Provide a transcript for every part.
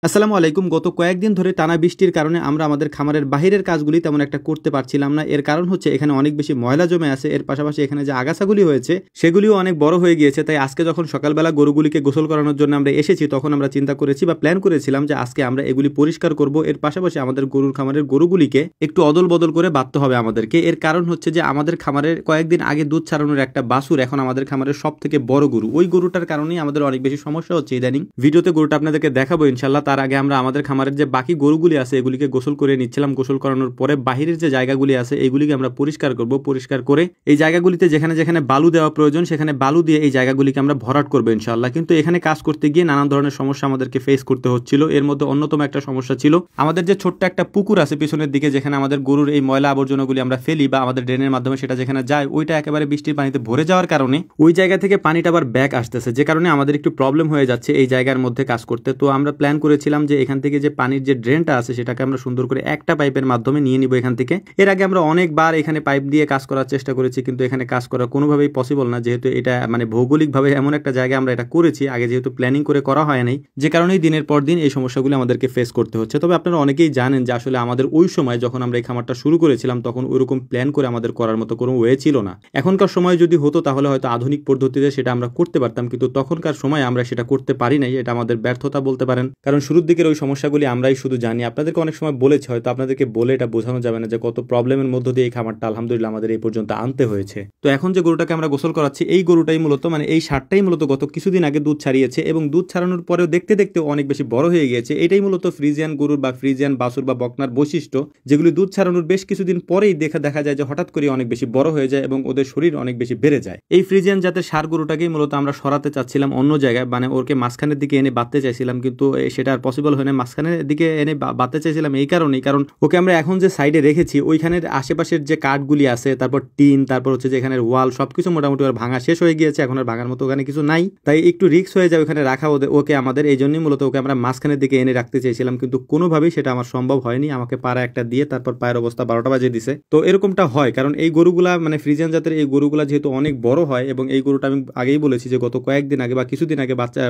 আসসালামু আলাইকুম। গত কয়েকদিন ধরে টানা বৃষ্টির কারণে আমরা আমাদের খামারের বাহিরের কাজগুলি তেমন একটা করতে পারছিলাম না। এর কারণ হচ্ছে এখানে অনেক বেশি ময়লা জমে আছে। এর পাশাপাশি এখানে যে আগাছাগুলি হয়েছে সেগুলিও অনেক বড় হয়ে গিয়েছে। তাই আজকে যখন সকালবেলা গরুগুলিকে গোসল করানোর জন্য আমরা এসেছি, তখন আমরা চিন্তা করেছি বা প্ল্যান করেছিলাম যে আজকে আমরা এগুলি পরিষ্কার করব। এর পাশাপাশি আমাদের গরুর খামারের গরুগুলিকে একটু অদল বদল করে বাঁধতে হবে আমাদেরকে। এর কারণ হচ্ছে যে আমাদের খামারের কয়েকদিন আগে দুধ ছাড়ানোর একটা বাছুর এখন আমাদের খামারের সব থেকে বড় গরু। ওই গরুটার কারণেই আমাদের অনেক বেশি সমস্যা হচ্ছে ইদানিং। ভিডিওতে গরুটা আপনাদেরকে দেখাবো ইনশাল্লাহ। তার আগে আমরা আমাদের খামারের যে বাকি গরুগুলি আছে এগুলিকে গোসল করে নিচ্ছিলাম। গোসল করানোর পরে বাহিরের যে জায়গাগুলি আছে এইগুলিকে আমরা পরিষ্কার করব। পরিষ্কার করে এই জায়গাগুলিতে যেখানে যেখানে বালু দেওয়া প্রয়োজন সেখানে বালু দিয়ে এই জায়গাগুলিকে আমরা ভরাট করবো ইনশাআল্লাহ। কিন্তু এখানে কাজ করতে গিয়ে নানান ধরনের সমস্যা আমাদেরকে ফেস করতে হচ্ছিল। এর মধ্যে অন্যতম একটা সমস্যা ছিল আমাদের যে ছোট্ট একটা পুকুর আছে পিছনের দিকে, যেখানে আমাদের গরুর এই ময়লা আবর্জনাগুলি আমরা ফেলি বা আমাদের ড্রেনের মাধ্যমে সেটা যেখানে যায়, ওইটা একেবারে বৃষ্টির পানিতে ভরে যাওয়ার কারণে ওই জায়গা থেকে পানিটা আবার ব্যাক আসতেছে, যে কারণে আমাদের একটু প্রবলেম হয়ে যাচ্ছে এই জায়গার মধ্যে কাজ করতে। তো আমরা প্ল্যান করেছিলাম যে এখান থেকে যে পানির যে ড্রেনটা আছে সেটাকে আমরা সুন্দর করে একটা পাইপের মাধ্যমে নিয়ে নিব এখান থেকে। এর আগে আমরা অনেকবার এখানে পাইপ দিয়ে কাজ করার চেষ্টা করেছি, কিন্তু এখানে কাজ করা কোনোভাবেই পসিবল না, যেহেতু এটা ভৌগোলিকভাবে এমন একটা জায়গায় আমরা এটা করেছি আগে, যেহেতু প্ল্যানিং করে করা হয় নাই, যে কারণেই দিনের পর দিন এই সমস্যাগুলো আমাদেরকে ফেস করতে হচ্ছে। তবে আপনারা অনেকেই জানেন যে আসলে আমাদের ওই সময় যখন আমরা এই খামারটা শুরু করেছিলাম তখন ওইরকম প্ল্যান করে আমাদের করার মতো কোনো ওয়ে ছিল না। এখনকার সময় যদি হতো তাহলে হয়তো আধুনিক পদ্ধতিতে সেটা আমরা করতে পারতাম, কিন্তু তখনকার সময় আমরা সেটা করতে পারি নাই। এটা আমাদের ব্যর্থতা বলতে পারেন, কারণ শুরুর দিকের ওই সমস্যাগুলি আমরাই শুধু জানি। আপনাদেরকে অনেক সময় বলেছে, হয়তো আপনাদেরকে বলে এটা বোঝানো যাবে না যে কত প্রবলেমের মধ্য দিয়ে এই খামারটা আলহামদুলিল্লাহ আমাদের এই পর্যন্ত আনতে হয়েছে। তো এখন যে গরুটাকে আমরা গোসল করাচ্ছি এই গরুটাই মূলত এই ষাটটাই মূলত গত কিছুদিন আগে দুধ ছাড়িয়েছে, এবং দুধ ছাড়ানোর পরেও দেখতে দেখতে অনেক বেশি বড় হয়ে গিয়েছে। এটাই মূলত ফ্রিজিয়ান গরুর বা ফ্রিজিয়ান বাছুর বা বকনার বৈশিষ্ট্য, যেগুলি দুধ ছাড়ানোর বেশ কিছুদিন পরেই দেখা যায় যে হঠাৎ করে অনেক বেশি বড় হয়ে যায় এবং ওদের শরীর অনেক বেশি বেড়ে যায়। এই ফ্রিজিয়ান জাতের ষাঁড় গরুটাকেই মূলত আমরা সরাতে চাচ্ছিলাম অন্য জায়গায়, ওরকে মাঝখানের দিকে এনে বাঁধতে চাইছিলাম, কিন্তু সেটা আর পসিবল হয় না। মাঝখানের দিকে এনে বাঁধতে চাইছিলাম এই কারণেই, কারণ ওকে আমরা এখন যে সাইডে রেখেছি ওইখানের আশেপাশের যে কাঠগুলি আছে, তারপর টিন, তারপর হচ্ছে যে এখানের ওয়াল, সবকিছু মোটামুটি আর ভাঙা শেষ হয়ে গিয়েছে। এখন আর ভাঙার মতো ওখানে কিছু নাই, তাই একটু রিস্ক হয়ে যায় ওখানে রাখা ওকে আমাদের। এই জন্যই মূলত ওকে আমরা মাঝখানের দিকে এনে রাখতে চেয়েছিলাম, কিন্তু কোনোভাবেই সেটা আমার সম্ভব হয়নি। আমাকে পাড়া একটা দিয়ে তারপর পায়ের অবস্থা 12টা বাজিয়ে দিছে। তো এরকমটা হয় কারণ এই গরুগুলা ফ্রিজিয়ান জাতের এই গরুগুলা যেহেতু অনেক বড় হয়, এবং এই গরুটা আমি আগেই বলেছি যে গত কয়েকদিন আগে বা কিছুদিন আগে বাচ্চা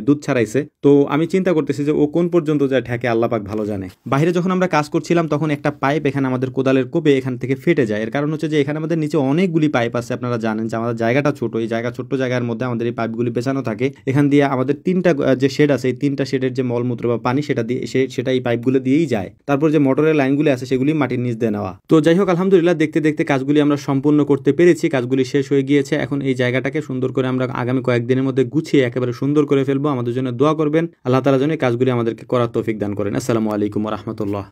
দুধ ছাড়াইছে। তো আমি চিন্তা করতেছি যে ও কোন পর্যন্ত যায় ঠেকে আল্লাহ পাক ভালো জানে। বাইরে যখন আমরা কাজ করছিলাম তখন একটা পাইপ এখানে আমাদের কোদালের কোপে এখান থেকে ফেটে যায়। এর কারণ হচ্ছে যে এখানে আমাদের নিচে অনেকগুলি পাইপ আছে। আপনারা জানেন যে আমাদের জায়গাটা ছোট, এই ছোট্ট জায়গার মধ্যে আমাদের এই পাইপগুলি পেছানো থাকে। এখান দিয়ে আমাদের 3টা যে শেড আছে, এই 3টা শেডের যে মলমূত্র বা পানি সেটা এই পাইপগুলো দিয়েই যায়। তারপর যে মোটরের লাইনগুলি আছে সেগুলি মাটির নিচ দিয়ে নেওয়া। তো যাই হোক, আলহামদুলিল্লাহ দেখতে দেখতে কাজগুলি আমরা সম্পূর্ণ করতে পেরেছি। কাজগুলি শেষ হয়ে গিয়েছে। এখন এই জায়গাটাকে সুন্দর করে আমরা আগামী কয়েকদিনের মধ্যে গুছিয়ে একেবারে সুন্দর করে ফেলবো। আমাদের জন্য দোয়া করবেন, আল্লাহ তাআলা যেন এই কাজগুলি আমাদেরকে করার তৌফিক দান করেন। আসসালামু আলাইকুম ওয়া রাহমাতুল্লাহ।